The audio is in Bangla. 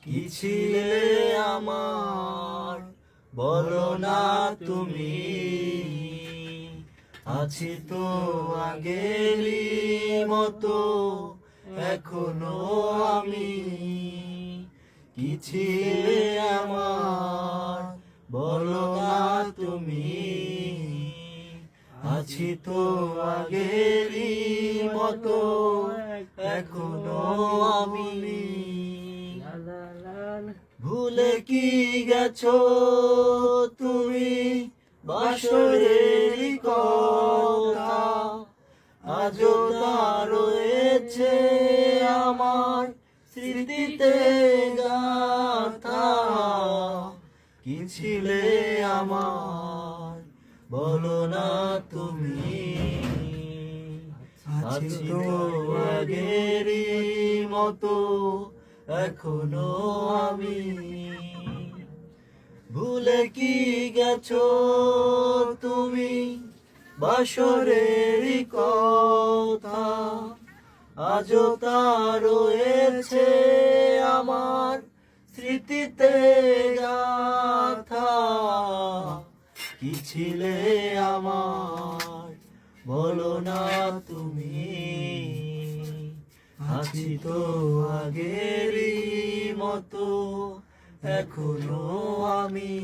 কি ছিলে আমার বলো না তুমি, আছি তো আগেরই মতো এখনো আমি। কি ছিলে আমার বলো না তুমি, আছি তো আগেরই মতো এখনো আমি। ভুলে কি গেছো তুমি বাসরের কথা, আজও তা রয়েছে আমার স্মৃতিতে গাথা। কি ছিলে আমার বলো না তুমি, আছি তো আগেরই মতো এখনো আমি। ভুলে কি গেছো তুমি বাসরের কথা, আজও তা রয়েছে আমার স্মৃতিতে গাথা। কি ছিলে আমার বলো না তুমি, আছি তো আগেরই মতো এখনো আমি।